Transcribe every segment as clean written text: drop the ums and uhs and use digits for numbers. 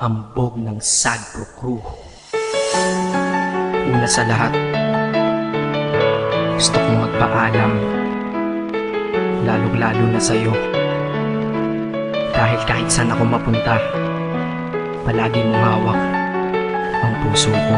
hambog ng Sagpro Crew. Una sa lahat, gusto kong magpaalam, lalong-lalo na sa'yo. Dahil kahit saan ako mapunta, palagi mong hawak ang puso ko.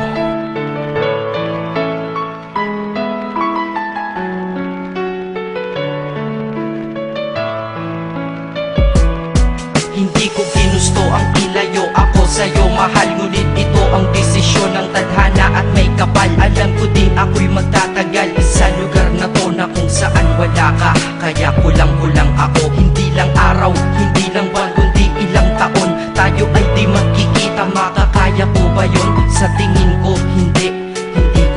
Hindi ko ginusto ang ilayo ako sa'yo, mahal. Ngunit ito ang desisyon ng tadhana at may kapal. Alam ko di ako'y magtatagal sa lugar na to na kung saan wala ka. Kaya kulang-kulang ako, hindi lang araw, hindi lang buwan, kundi ilang taon. Tayo ay di magkikita, makakaya po ba yun? Sa tingin ko hindi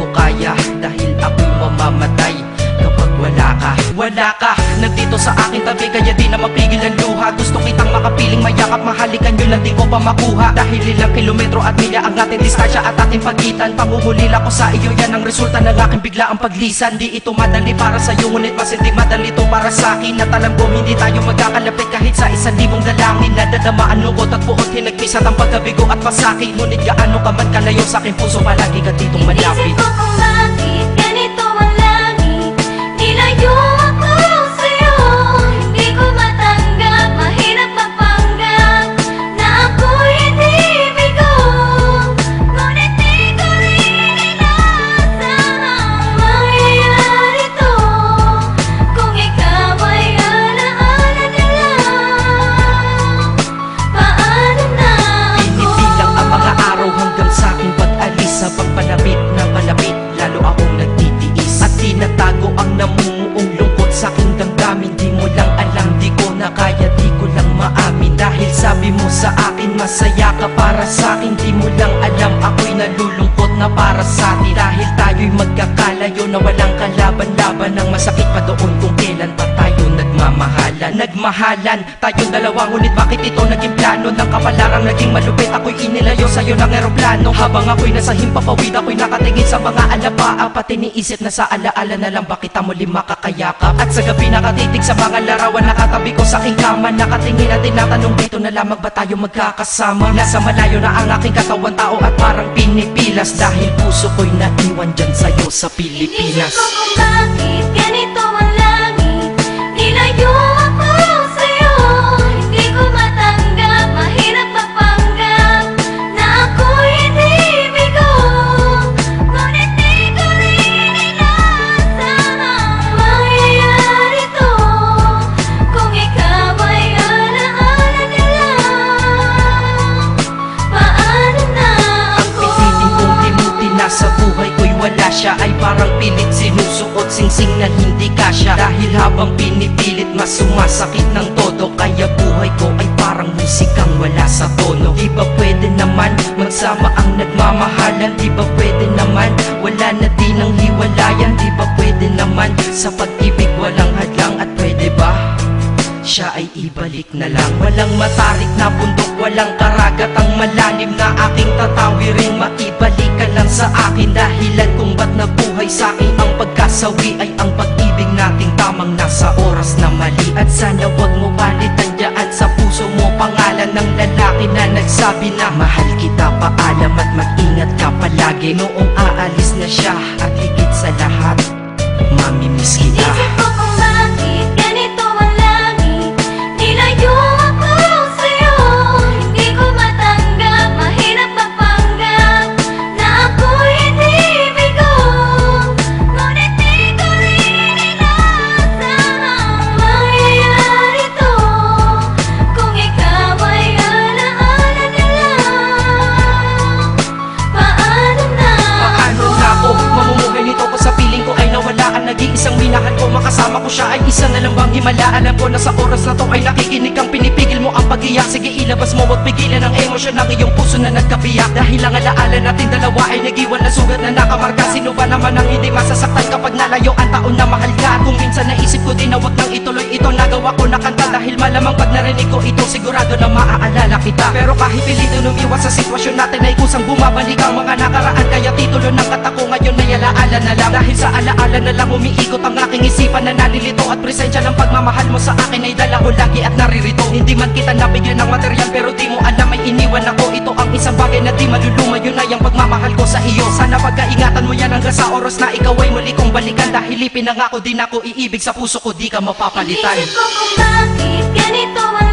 ko kaya. Dahil ako'y mamamatay kapag wala ka. Wala ka, nandito sa aking tabi, kaya di na mapigil ang luha. Gusto kitang makapiling, mayakap, mahalikan yun lang di ko pa makuha. Dahil ilang kilometro at milya ang ating distansya at ating pagitan. Pangungulila ko sa iyo, yan ang resulta ng aking biglaang paglisan. Di ito madali para sa'yo, ngunit mas hindi madali to para sa'kin. At alam ko hindi tayo magkakalapit kahit sa 1,000 dalangin. Nadadamaan lungkot at buot, hinagpisat ang pagkabigo at pasakit. Ngunit gaano ka man kalayo sa aking puso, palagi ka ditong malapit. Isip ko kung bakit ganito ang langit, nilayo ako sa'yo. Hindi ko matanggap, mahirap magpanggap na ako'y hindi bigo. Ngunit di ko rin inasahang mangyayari to. Kung ikaw ay alaala na lang, paano na ako? Pinipilang ang mga araw hanggang sa aking pag-alis. Sa pagpalapit na palapit, lalo akong nagtitiis. At tinatago ang namumuong lungkot sa aking damdamin. Di mo lang alam, di ko na kaya, di ko lang maamin. Dahil sabi mo sa akin, masaya ka para sa akin. Di mo lang alam, ako'y nalulungkot na para sa atin. Dahil tayo'y magkakalayo na walang kalaban-laban. Ang masakit pa doon kung kailan pa tayo nagmamahalan. Nagmahalan, tayong dalawa, ngunit bakit ito naging plano? Ng kapalarang naging malupit, ako'y inilayo sa'yo ng eroplano. Habang ako'y nasa himpapawid, ako'y nakatingin sa mga alapaa. Pati niisip na sa alaala na lang, bakit muli makakayakap? At sa gabi nakatitig sa mga larawan, nakatabi ko sa aking kama. Nakatingin at tinatanong, dito na lamang ba tayo magkakasama? Nasa malayo na ang aking katawan, tao at parang pinipilas. Dahil puso ko'y naiwan dyan sa'yo sa Pilipinas. Inisip ko kung bakit ganito ang langit, nilayo ako sa'yo. Hindi ko matanggap, mahirap magpanggap na ako'y hindi bigo. Ngunit di ko rin inasahang mangyayari to. Kung ikaw ay alaala na lang, paano na Ang ako? pilitin kong limuti na sa buhay ko'y wala siya, ay parang pilit sinusuot, singsing na hindi kasya. Dahil habang pinipilit, mas sumasakit ng todo. Kaya buhay ko ay parang musikang wala sa tono. Di ba pwede naman magsama ang nagmamahalan? Di ba pwede naman wala na din ang hiwalayan? Di ba pwede naman sa pag-ibig walang hadlang? At pwede ba siya ay ibalik na lang? Walang matarik na bundok, walang karagat ang malalim na aking tatawirin. Maibalik ka lang sa akin, dahilan kung ba't nabuhay sa akin ang pagkasawi ay ang pag-ibig nating tamang nasa oras na mali. At sana wag mo palitan dyan sa puso mo pangalan ng lalaki na nagsabi na mahal kita, paalam at mag-ingat ka palagi. Noong aalis na siya at higit sa lahat, mamimiss kita. Isip ko kung bakit ganito ang langit, nilayo ako sa'yo. Hindi ko matanggap, mahirap magpanggap na ako'y hindi bigo. Ngunit di ko rin inasahang mangyayari to. Kung ikaw ay alaala na lang, paano na Paano na ako mamumuhay nito ko sa piling ko ay nawala ang nag-iisang minahal ko? Makasama ko siya ay isa na lang bang himala? Alam ko na sa oras na to ay nakikinig kang pinipigil mo ang pag-iyak. Sige ilabas mo at pigilan ang emosyon ng iyong puso na nagkabiyak. Dahil ang alaala natin dalawa ay nag-iwan na sugat na nakamarka. Sino ba naman ang hindi masasaktan kapag nalayo ang taon na mahal ka? Kung minsan naisip ko din na wag nang ituloy ito, nagawa ko na kanta. Dahil malamang pag narinig ko ito, sigurado na maaalala kita. Pero kahit pilitin umiwas sa sitwasyon natin ay kusang bumabalik ang mga nakaraan. Kaya titulo ng kata ko ngayon ay alaala na lang. Dahil sa alaala na lang umiikot ang aking isipan na nalilito. At presensya ng pagmamahal mo sa akin ay dala ko lagi at naririto. Hindi man kita nabigyan ng material, pero di mo alam ay iniwan ako. Ito ang isang bagay na di maluluma, yun ay ang pagmamahal ko sa iyo. Sana pagkaingatan mo yan hanggang sa oras na ikaw ay muli kong balikan. Dahil ipinangako din ako iibig sa puso ko, di ka mapapalitan. Isip ko kung bakit ganito ang